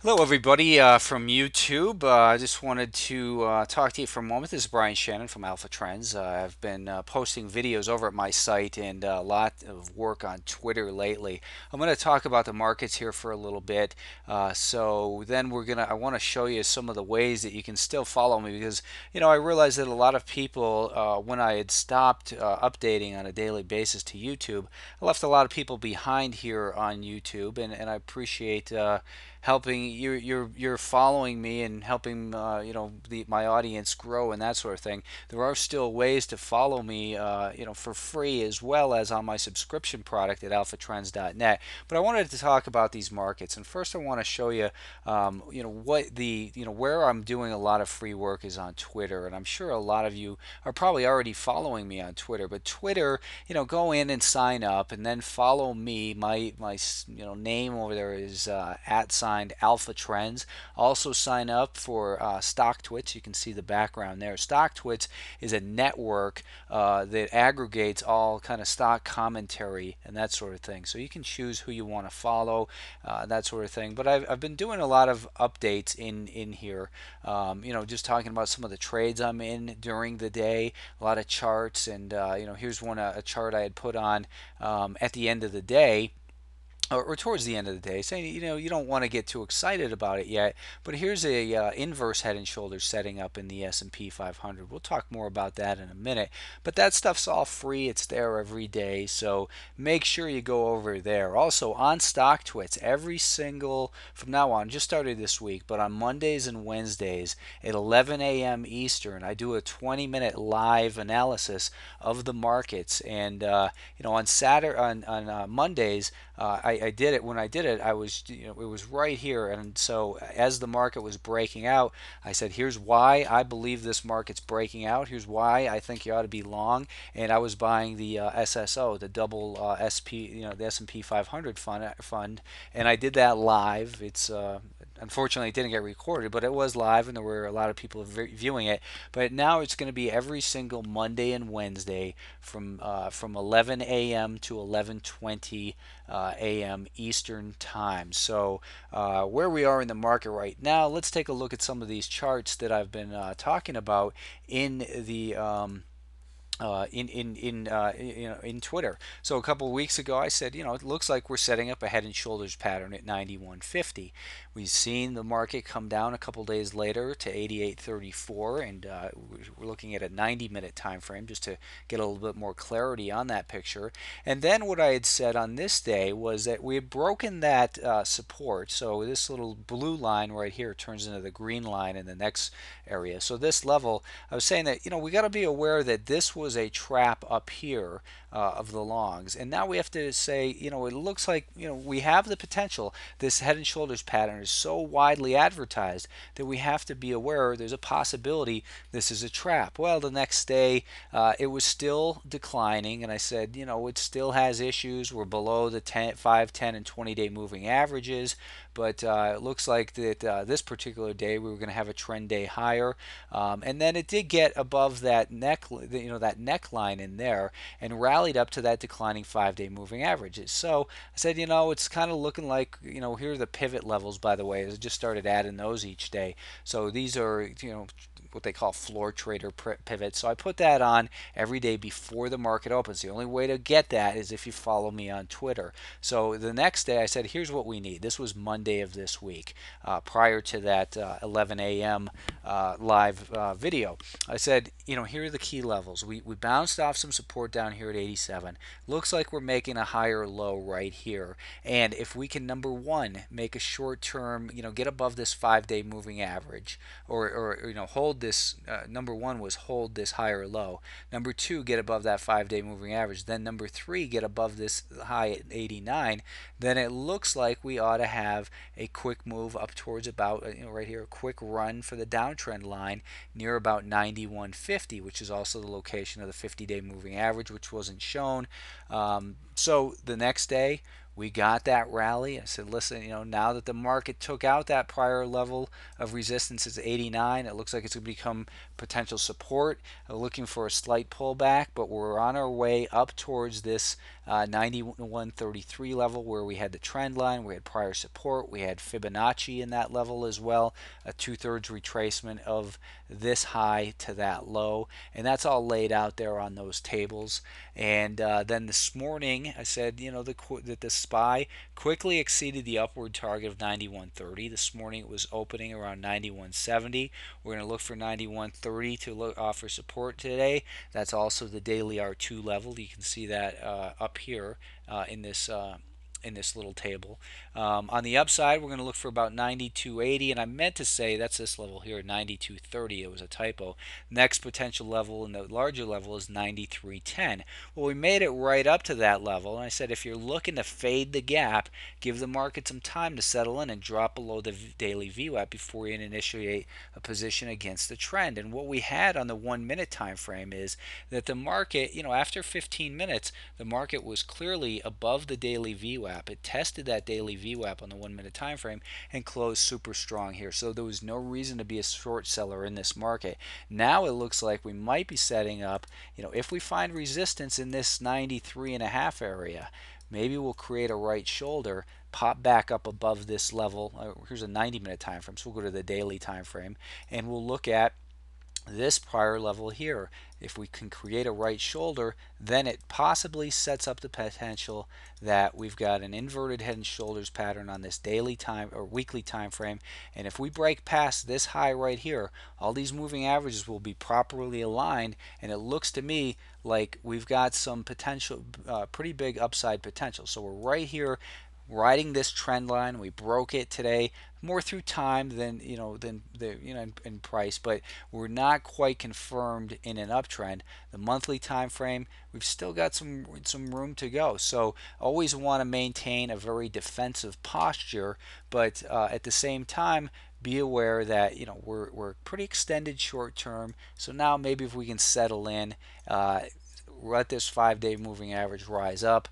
Hello, everybody from YouTube. I just wanted to talk to you for a moment. This is Brian Shannon from Alpha Trends. I've been posting videos over at my site and a lot of work on Twitter lately. I'm going to talk about the markets here for a little bit. So then I want to show you some of the ways that you can still follow me because, I realized that a lot of people, when I had stopped updating on a daily basis to YouTube, I left a lot of people behind here on YouTube, and I appreciate helping you're following me and helping my audience grow and that sort of thing. There are still ways to follow me for free as well as on my subscription product at alphatrends.net. But I wanted to talk about these markets, and first I want to show you what the where I'm doing a lot of free work is on Twitter, and I'm sure a lot of you are probably already following me on Twitter. But Twitter, go in and sign up and then follow me. My name over there is @ Alpha Trends. Also sign up for StockTwits. You can see the background there. StockTwits is a network that aggregates all kind of stock commentary and that sort of thing. So you can choose who you want to follow, that sort of thing. But I've been doing a lot of updates in here. Just talking about some of the trades I'm in during the day, a lot of charts, and here's a chart I had put on at the end of the day, or towards the end of the day, saying you don't want to get too excited about it yet, but here's a inverse head and shoulders setting up in the S&P 500. We'll talk more about that in a minute, but that stuff's all free. It's there every day, so make sure you go over there. Also on StockTwits, every single from now on, just started this week, but on Mondays and Wednesdays at 11 a.m. Eastern, I do a 20-minute live analysis of the markets, and on Saturday on Mondays. I did it when I did it. I was, it was right here, and so as the market was breaking out, I said, "Here's why I believe this market's breaking out. Here's why I think you ought to be long." And I was buying the SSO, the double SP, the S&P 500 fund, and I did that live. It's unfortunately it didn't get recorded, but it was live, and there were a lot of people viewing it. But now it's going to be every single Monday and Wednesday from 11 a.m. to 11:20 a.m. Eastern time. So where we are in the market right now, let's take a look at some of these charts that I've been talking about in the in Twitter. So a couple of weeks ago, I said, it looks like we're setting up a head and shoulders pattern at 91.50. We've seen the market come down a couple days later to 88.34, and we're looking at a 90-minute time frame just to get a little bit more clarity on that picture. And then what I had said on this day was that we had broken that support. So this little blue line right here turns into the green line in the next area. So this level, I was saying that we got to be aware that this was a trap up here of the longs, and now we have to say, it looks like we have the potential. This head and shoulders pattern is so widely advertised that we have to be aware there's a possibility this is a trap. Well, the next day it was still declining, and I said, it still has issues. We're below the 10, 5, 10, and 20-day moving averages, but it looks like that this particular day we were going to have a trend day higher, and then it did get above that that neckline in there, and rallied up to that declining 5-day moving averages. So I said, it's kind of looking like, here are the pivot levels, by the way. I just started adding those each day. So these are, what they call floor trader pivots. So I put that on every day before the market opens. The only way to get that is if you follow me on Twitter. So the next day I said, here's what we need. This was Monday of this week, prior to that 11 a.m. Live video. I said, here are the key levels. We bounced off some support down here at 87. Looks like we're making a higher low right here. And if we can, number one, make a short term, get above this 5-day moving average, or hold this, number one was hold this higher low. Number two, get above that 5-day moving average. Then number three, get above this high at 89. Then it looks like we ought to have a quick move up towards about, right here, a quick run for the downtrend line near about 91.50, which is also the location of the 50-day moving average, which wasn't shown. So the next day, we got that rally. I said, listen, now that the market took out that prior level of resistance is 89, it looks like it's going to become potential support. Looking for a slight pullback, but we're on our way up towards this 91.33 level where we had the trend line, we had prior support, we had Fibonacci in that level as well, a 2/3 retracement of this high to that low, and that's all laid out there on those tables. And then this morning, I said, that the SPY quickly exceeded the upward target of 91.30. This morning it was opening around 91.70. We're going to look for 91.30 to offer support today. That's also the daily R2 level. You can see that up here in this little table. On the upside, we're going to look for about 92.80, and I meant to say that's this level here, 92.30. It was a typo. Next potential level in the larger level is 93.10. Well, we made it right up to that level, and I said if you're looking to fade the gap, give the market some time to settle in and drop below the daily VWAP before you initiate a position against the trend. And what we had on the 1 minute time frame is that the market, after 15 minutes, the market was clearly above the daily VWAP. It tested that daily VWAP on the 1 minute time frame and closed super strong here. So there was no reason to be a short seller in this market. Now it looks like we might be setting up, if we find resistance in this 93.5 area, maybe we'll create a right shoulder, pop back up above this level. Here's a 90-minute time frame, so we'll go to the daily time frame, and we'll look at this prior level here. If we can create a right shoulder, then it possibly sets up the potential that we've got an inverted head and shoulders pattern on this daily time or weekly time frame. And if we break past this high right here, all these moving averages will be properly aligned, and it looks to me like we've got some potential, pretty big upside potential. So we're right here riding this trend line. We broke it today, more through time than in price, but we're not quite confirmed in an uptrend. The monthly time frame, we've still got some room to go. So always want to maintain a very defensive posture, but at the same time, be aware that we're pretty extended short term. So now maybe if we can settle in, let this 5-day moving average rise up,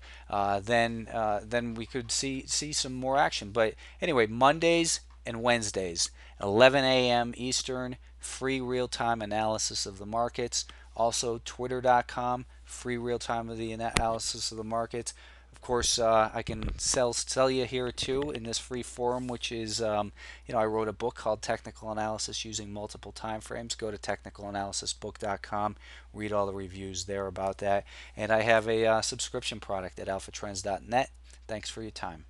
then we could see some more action. But anyway, Mondays and Wednesdays, 11 a.m. Eastern, free real-time analysis of the markets. Also, Twitter.com, free real-time of the analysis of the markets. Of course, I can sell you here too in this free forum, which is, I wrote a book called Technical Analysis Using Multiple Time Frames. Go to technicalanalysisbook.com, read all the reviews there about that. And I have a subscription product at alphatrends.net. Thanks for your time.